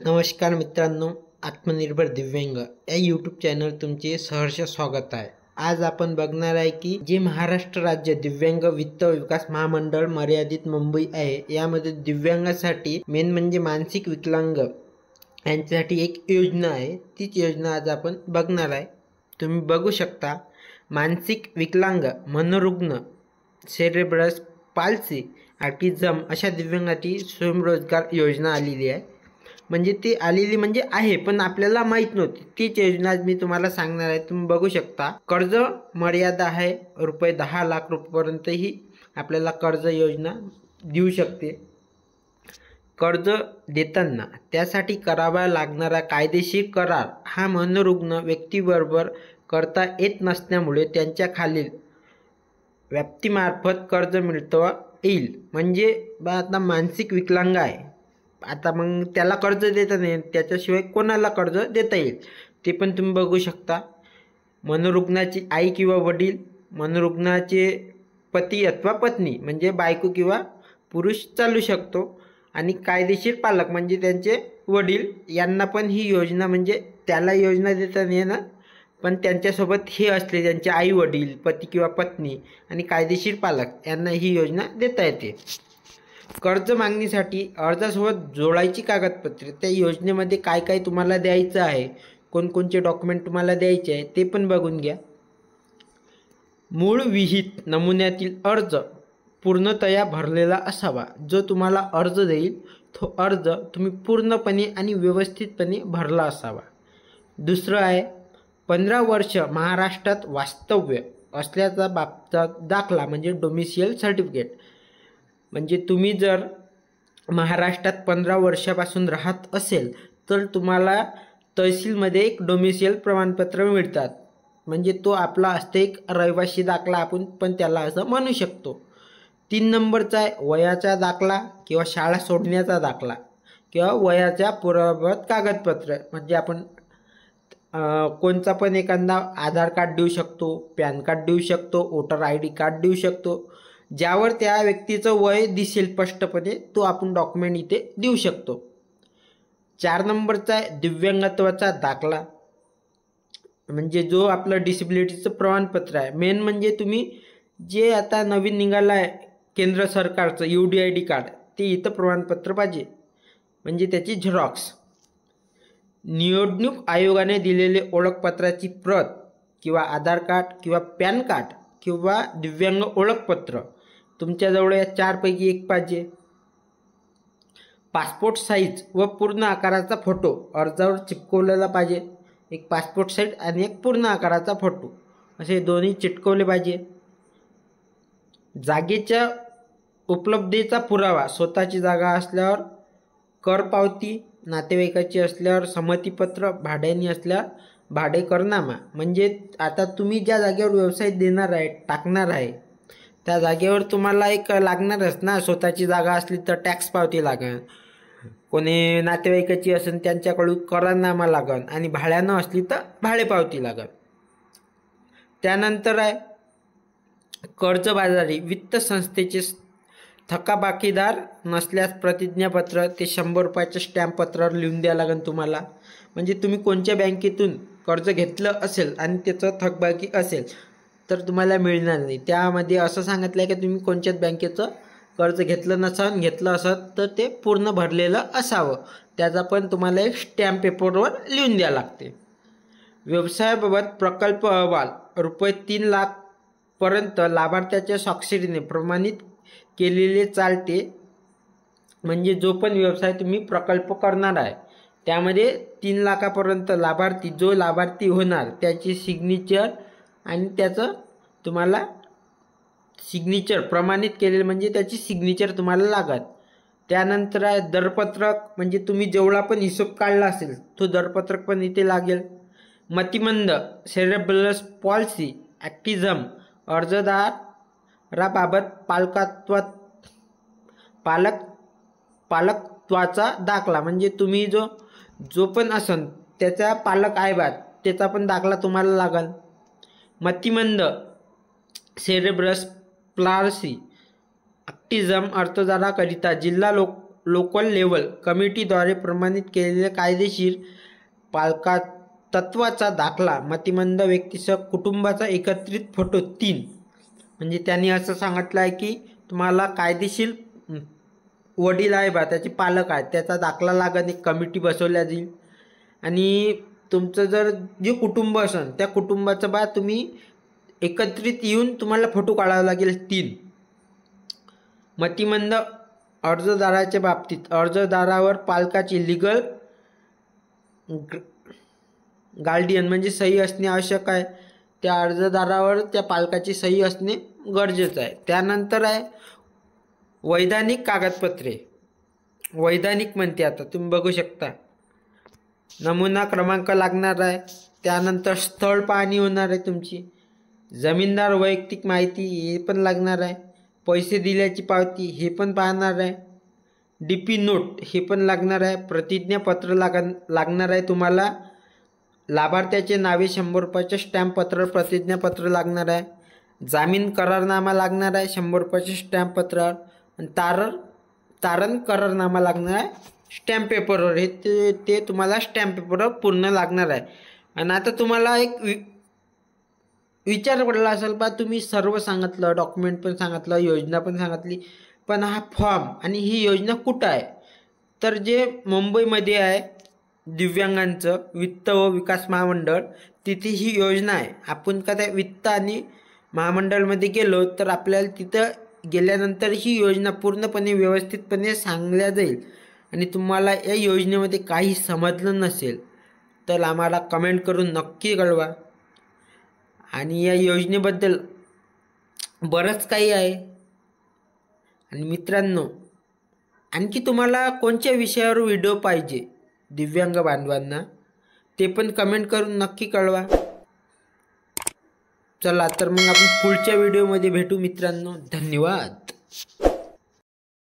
नमस्कार मित्रांनो, आत्मनिर्भर दिव्यांग या यूट्यूब चॅनल तुमचे सहर्ष स्वागत आहे। आज आपण बघणार आहे की जे महाराष्ट्र राज्य दिव्यांग वित्त विकास महामंडळ मर्यादित मुंबई आहे, यामध्ये दिव्यांगासाठी मेन म्हणजे मानसिक विकलांग यांच्यासाठी एक योजना आहे। तीच योजना आज आपण बघणार आहे। तुम्ही बघू शकता, मानसिक विकलांग, मनोरुग्ण, सेरेब्रस पाल्सी, ऑटिझम अशा दिव्यांगासाठी स्वयंरोजगार योजना आलेली आहे। म्हणजे ती आलेली म्हणजे आहे, पण आपल्याला माहित नव्हती। तीच योजना मी तुम्हाला सांगणार आहे। तुम्ही बघू शकता, कर्ज मर्यादा आहे रुपये 10 लाख रुपयापर्यंत ही आपल्याला कर्ज योजना देऊ शकते। कर्ज देताना त्यासाठी करावा लागणारा कायदेशीर करार हा मनोरुग्ण व्यक्तीबरोबर करता येत नसल्यामुळे त्यांच्या खालील व्याप्तीमार्फत कर्ज मिळवता येईल। म्हणजे आता मानसिक विकलांग आहे, आता मग त्याला कर्ज देता नाही, त्याच्याशिवाय कोणाला कर्ज देता येईल ते पण तुम्ही बघू शकता। मनोरुग्णाची आई किंवा वडील, मनोरुग्णाचे पती अथवा पत्नी म्हणजे बायको किंवा पुरुष चालू शकतो, आणि कायदेशीर पालक म्हणजे त्यांचे वडील यांना पण ही योजना, म्हणजे त्याला योजना देता नाही ना, पण त्यांच्यासोबत हे असले त्यांचे आई वडील, पती किंवा पत्नी आणि कायदेशीर पालक यांना ही योजना देता येते। कर्ज मागणीसाठी अर्जासोबत जोडायची कागदपत्रे, त्या योजनेमध्ये काय काय तुम्हाला द्यायचं आहे, कोणकोणते डॉक्युमेंट तुम्हाला द्यायचे आहे ते पण बघून घ्या। मूळ विहित नमुन्यातील अर्ज पूर्णतया भरलेला असावा। जो तुम्हाला अर्ज देईल तो अर्ज तुम्ही पूर्णपणे आणि व्यवस्थितपणे भरला असावा। दुसरं आहे, 15 वर्ष महाराष्ट्रात वास्तव्य असल्याचा बाबतचा दाखला म्हणजे डोमिसियल सर्टिफिकेट। म्हणजे तुम्ही जर महाराष्ट्रात 15 वर्षापासून राहत असेल तर तुम्हाला तहसीलमध्ये एक डोमिसियल प्रमाणपत्र मिळतात। म्हणजे तो आपला असते एक रहिवासी दाखला, आपण पण त्याला असं म्हणू शकतो। 3 नंबरचा आहे वयाचा दाखला किंवा शाळा सोडण्याचा दाखला किंवा वयाच्या पुराव्यात कागदपत्र। म्हणजे आपण कोणता पण एखादा आधार कार्ड देऊ शकतो, पॅन कार्ड देऊ शकतो, वोटर ID कार्ड देऊ शकतो, ज्यावर त्या व्यक्तीचं वय दिसेल स्पष्टपणे, तो आपण डॉक्युमेंट इथे देऊ शकतो। 4 नंबरचा आहे दिव्यांगत्वाचा दाखला, म्हणजे जो आपलं डिसेबिलिटीचं प्रमाणपत्र आहे। मेन म्हणजे तुम्ही जे आता नवीन निघालं आहे केंद्र सरकारचं UDID कार्ड, ते इथं प्रमाणपत्र पाहिजे, म्हणजे त्याची झेरॉक्स। निवडणूक आयोगाने दिलेले ओळखपत्राची प्रत किंवा आधार कार्ड किंवा पॅन कार्ड किंवा दिव्यांग ओळखपत्र तुमच्याजवळ या 4 पैकी एक पाहिजे। पासपोर्ट साईज व पूर्ण आकाराचा फोटो अर्जावर चिपकवलेला पाहिजे। एक पासपोर्ट साईज आणि एक पूर्ण आकाराचा फोटो असे दोन्ही चिटकवले पाहिजे। जागेच्या उपलब्धतेचा पुरावा, स्वतःची जागा असल्यावर कर पावती, नातेवाईकाची असल्यावर संमतीपत्र, भाड्याने असल्यावर भाडेकरनामा। म्हणजे आता तुम्ही ज्या जागेवर व्यवसाय देणार आहे, टाकणार आहे, त्या जागेवर तुम्हाला एक लागणारच ना। स्वतःची जागा असली तर टॅक्स पावती लागेल, कोणी नातेवाईकाची असेल त्यांच्याकडून करारनामा लागेल, आणि भाड्यानं असली तर भाडेपावती लागेल। त्यानंतर आहे कर्जबाजारी वित्त संस्थेचे थकाबाकीदार नसल्यास प्रतिज्ञापत्र, ते 100 रुपयाच्या स्टॅम्प पत्रावर लिहून द्यावं लागेल तुम्हाला। म्हणजे तुम्ही कोणत्या बँकेतून कर्ज घेतलं असेल आणि त्याचं थकबाकी असेल तर तुम्हाला मिळणार नाही। त्यामध्ये असं सांगितलं आहे की तुम्ही कोणत्याच बँकेचं कर्ज घेतलं नसावं, घेतलं असत तर ते पूर्ण भरलेलं असावं, त्याचा पण तुम्हाला एक स्टॅम्प पेपरवर लिहून द्यावं लागते। व्यवसायाबाबत प्रकल्प अहवाल रुपये 3 लाख पर्यंत लाभार्थ्याच्या स्वाक्षरीने प्रमाणित केलेले चालते। म्हणजे जो पण व्यवसाय तुम्ही प्रकल्प करणार आहे त्यामध्ये 3 लाखापर्यंत लाभार्थी, जो लाभार्थी होणार त्याची सिग्नेचर आणि त्याचं तुम्हाला सिग्नेचर प्रमाणित केलेलं म्हणजे त्याची सिग्नेचर तुम्हाला लागत। त्यानंतर आहे दरपत्रक, म्हणजे तुम्ही जेवढा पण हिशोब काढला असेल तो दरपत्रक पण इथे लागेल। मतिमंद, सेरेब्रस पॉल्सी, ऑटिझम अर्जदाराबाबत पालकत्वाचा दाखला, म्हणजे तुम्ही जो पण असन त्याचा पालक आहे बा, त्याचा पण दाखला तुम्हाला लागेल। मतिमंद, सेरेब्रस पॉल्सी, ऑटिझम अर्जदाराकरिता जिल्हा लोकल लेवल कमिटीद्वारे प्रमाणित केलेल्या कायदेशीर पालका तत्वाचा दाखला, मतिमंद व्यक्तीसह कुटुंबाचा एकत्रित फोटो 3. म्हणजे त्यांनी असं सांगितलं आहे की तुम्हाला कायदेशीर वडील आहे बा, त्याचे पालक आहेत, त्याचा दाखला लागेल, एक कमिटी बसवल्या जाईल. आणि तुमचं जर जे कुटुंब असेल त्या कुटुंबाचं बा तुम्ही एकत्रित येऊन तुम्हाला फोटो काढावा लागेल 3. मतिमंद अर्जदाराच्या बाबतीत अर्जदारावर पालकाची लिगल गार्डियन म्हणजे सही असणे आवश्यक आहे. त्या अर्जदारावर त्या पालकाची सही असणे गरजेचं आहे. त्यानंतर आहे वैधानिक कागदपत्रे. वैधानिक म्हणते आता तुम्ही बघू शकता, नमुना क्रमांक लागणार आहे. त्यानंतर स्थळ पाहणी होणार आहे तुमची. जमीनदार वैयक्तिक माहिती हे पण लागणार आहे. पैसे दिल्याची पावती हे पण पाहणार आहे. DP नोट हे पण लागणार आहे. प्रतिज्ञापत्र लागणार आहे तुम्हाला. लाभार्थ्याचे नावे 100 रुपयाचे स्टॅम्पपत्र प्रतिज्ञापत्र लागणार आहे. जामीन करारनामा लागणार आहे 100 रुपयाचे स्टॅम्पपत्रावर. आणि तारण करारनामा लागणार आहे स्टॅम्प पेपरवर. हे ते तुम्हाला स्टॅम्प पेपरवर पूर्ण लागणार आहे. आणि आता तुम्हाला एक विचार पडला असेल बा, तुम्ही सर्व सांगितलं, डॉक्युमेंट पण सांगितलं, योजना पण सांगितली, पण हा फॉर्म आणि ही योजना कुठं आहे? तर जे मुंबईमध्ये आहे दिव्यांगांचं वित्त व विकास महामंडळ, तिथे ही योजना आहे. आपण का त्या वित्त आणि महामंडळमध्ये गेलो तर आपल्याला तिथं गेल्यानंतर ही योजना पूर्णपणे व्यवस्थितपणे सांगल्या जाईल. आणि तुम्हाला या योजनेमध्ये काही समजलं नसेल तर आम्हाला कमेंट करून नक्की कळवा. आणि या योजनेबद्दल बरंच काही आहे. आणि मित्रांनो, आणखी तुम्हाला कोणत्या विषयावर व्हिडिओ पाहिजे दिव्यांग बांधवांना ते पण कमेंट करून नक्की कळवा. चला तर मग आपण पुढच्या व्हिडिओमध्ये भेटू मित्रांनो. धन्यवाद.